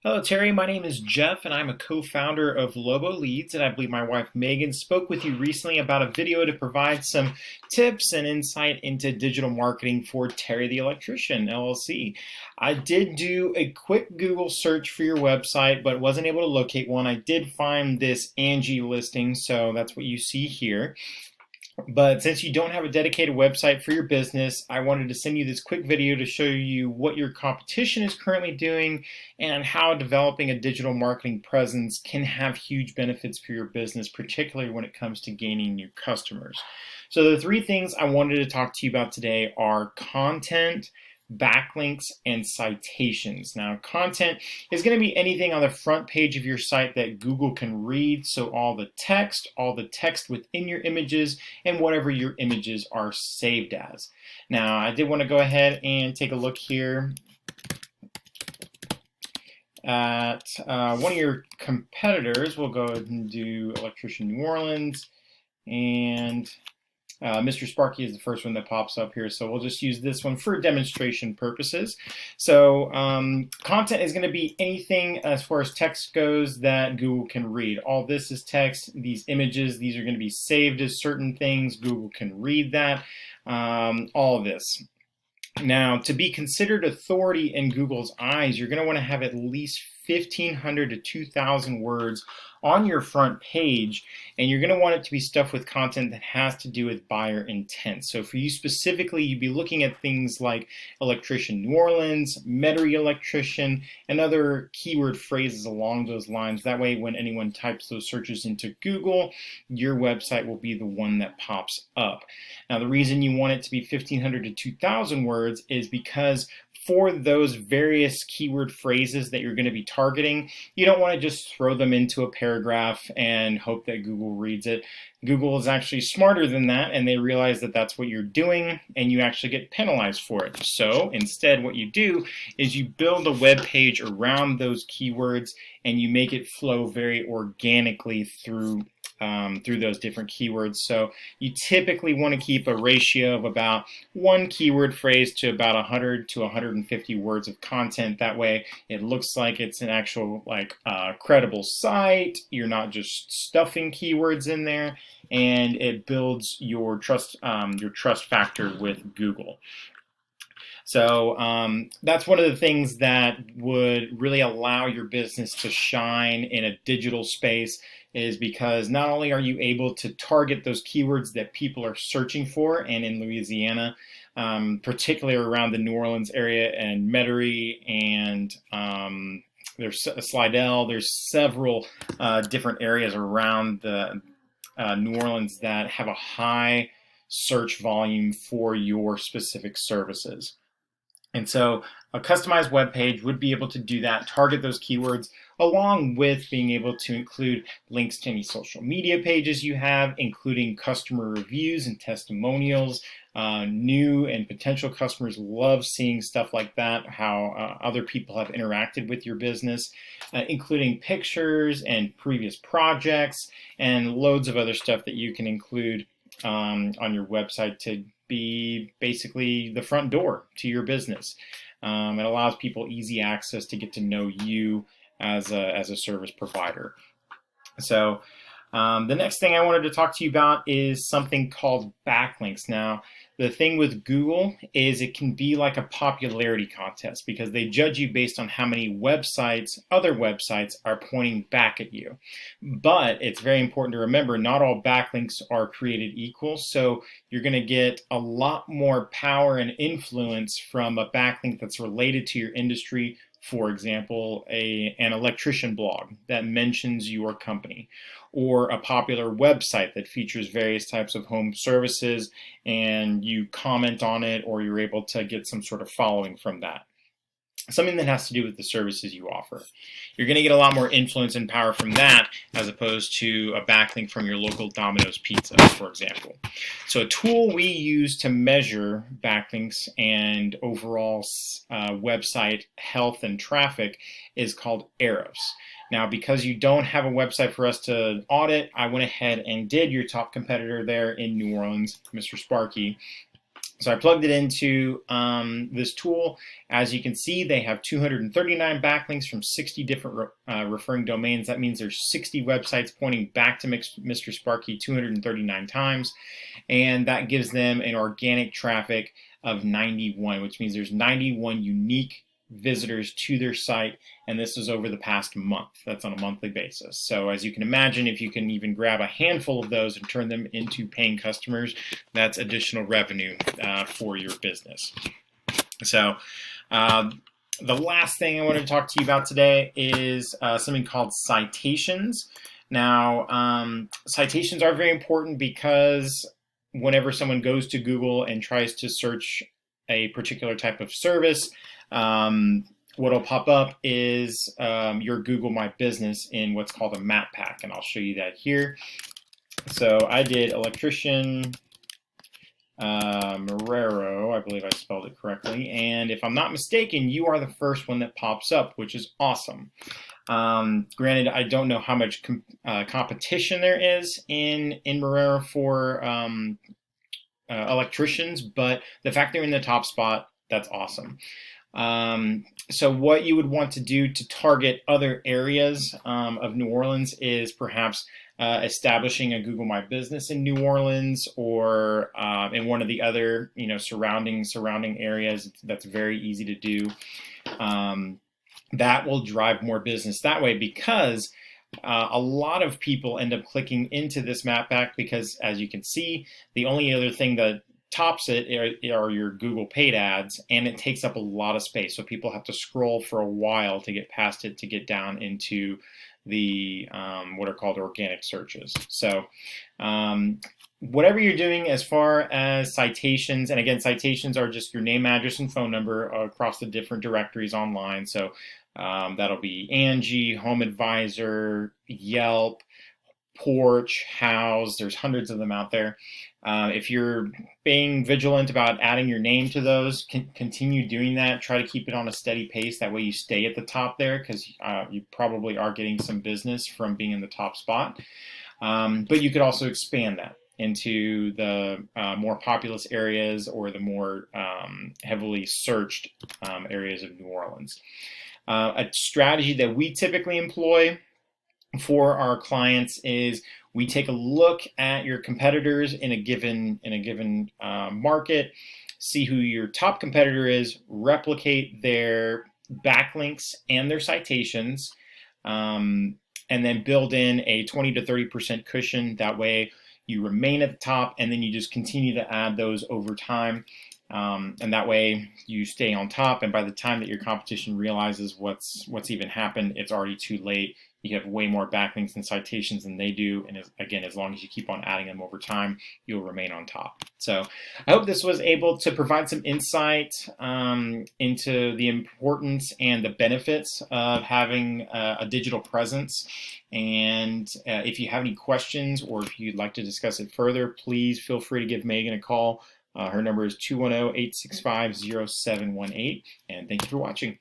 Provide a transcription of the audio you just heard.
Hello, Terry. My name is Jeff, and I'm a co-founder of Lobo Leads, and I believe my wife Megan spoke with you recently about a video to provide some tips and insight into digital marketing for Terry the Electrician LLC. I did do a quick Google search for your website, but wasn't able to locate one. I did find this Angie listing, so that's what you see here. But since you don't have a dedicated website for your business, I wanted to send you this quick video to show you what your competition is currently doing and how developing a digital marketing presence can have huge benefits for your business, particularly when it comes to gaining new customers. So the three things I wanted to talk to you about today are content, backlinks, and citations. Now, content is going to be anything on the front page of your site that Google can read, so all the text within your images, and whatever your images are saved as. Now, I did want to go ahead and take a look here at one of your competitors. We'll go ahead and do Electrician New Orleans, and Mr. Sparky is the first one that pops up here, so we'll just use this one for demonstration purposes. So content is going to be anything as far as text goes that Google can read. All this is text. These images, these are going to be saved as certain things. Google can read that. All of this. Now, to be considered authority in Google's eyes, you're going to want to have at least 1,500 to 2,000 words on your front page, and you're going to want it to be stuff with content that has to do with buyer intent. So for you specifically, you'd be looking at things like Electrician New Orleans, Metairie Electrician, and other keyword phrases along those lines. That way, when anyone types those searches into Google, your website will be the one that pops up. Now, the reason you want it to be 1,500 to 2,000 words is because for those various keyword phrases that you're going to be targeting, you don't want to just throw them into a paragraph and hope that Google reads it. Google is actually smarter than that, and they realize that that's what you're doing, and you actually get penalized for it. So instead, what you do is you build a web page around those keywords, and you make it flow very organically through those different keywords. So you typically want to keep a ratio of about one keyword phrase to about 100 to 150 words of content. That way it looks like it's an actual credible site. You're not just stuffing keywords in there, and it builds your trust factor with Google. So that's one of the things that would really allow your business to shine in a digital space, is because not only are you able to target those keywords that people are searching for, and in Louisiana, particularly around the New Orleans area and Metairie, and there's Slidell, there's several different areas around the New Orleans that have a high search volume for your specific services. And so a customized web page would be able to do that, target those keywords, along with being able to include links to any social media pages you have, including customer reviews and testimonials. New and potential customers love seeing stuff like that, how other people have interacted with your business, including pictures and previous projects, and loads of other stuff that you can include on your website to be basically the front door to your business. It allows people easy access to get to know you as a service provider. So the next thing I wanted to talk to you about is something called backlinks. Now, the thing with Google is it can be like a popularity contest, because they judge you based on how many other websites are pointing back at you. But it's very important to remember, not all backlinks are created equal. So you're going to get a lot more power and influence from a backlink that's related to your industry. For example, an electrician blog that mentions your company, or a popular website that features various types of home services, and you comment on it, or you're able to get some sort of following from that. Something that has to do with the services you offer. You're going to get a lot more influence and power from that, as opposed to a backlink from your local Domino's Pizza, for example. So a tool we use to measure backlinks and overall website health and traffic is called Ahrefs. Now, because you don't have a website for us to audit, I went ahead and did your top competitor there in New Orleans, Mr. Sparky, So I plugged it into this tool. As you can see, they have 239 backlinks from 60 different referring domains. That means there's 60 websites pointing back to Mr. Sparky 239 times. And that gives them an organic traffic of 91, which means there's 91 unique visitors to their site, and this is over the past month. That's on a monthly basis. So as you can imagine, if you can even grab a handful of those and turn them into paying customers, that's additional revenue for your business. So the last thing I want to talk to you about today is something called citations. Now, citations are very important because whenever someone goes to Google and tries to search a particular type of service, what'll pop up is your Google My Business in what's called a map pack, and I'll show you that here. So I did electrician Marrero, I believe I spelled it correctly, and if I'm not mistaken, you are the first one that pops up, which is awesome. Granted, I don't know how much competition there is in Marrero for electricians, but the fact they're in the top spot, that's awesome. So what you would want to do to target other areas of New Orleans is perhaps establishing a Google My Business in New Orleans, or in one of the other surrounding areas. That's very easy to do. That will drive more business that way, because a lot of people end up clicking into this map pack because, as you can see, the only other thing that tops it are your Google paid ads, and it takes up a lot of space. So people have to scroll for a while to get past it to get down into the what are called organic searches. So whatever you're doing as far as citations, and again, citations are just your name, address, and phone number across the different directories online. So that'll be Angie, Home Advisor, Yelp, Porch, House. There's hundreds of them out there. If you're being vigilant about adding your name to those, continue doing that. Try to keep it on a steady pace. That way you stay at the top there, because you probably are getting some business from being in the top spot. But you could also expand that into the more populous areas, or the more heavily searched areas of New Orleans. A strategy that we typically employ for our clients is we take a look at your competitors in a given market, see who your top competitor is, replicate their backlinks and their citations, and then build in a 20 to 30% cushion. That way you remain at the top, and then you just continue to add those over time. And that way you stay on top, and by the time that your competition realizes what's even happened, it's already too late. You have way more backlinks and citations than they do, and again, as long as you keep on adding them over time, you'll remain on top. So I hope this was able to provide some insight into the importance and the benefits of having a digital presence. And if you have any questions, or if you'd like to discuss it further, please feel free to give Megan a call. Her number is 210-865-0718, and thank you for watching.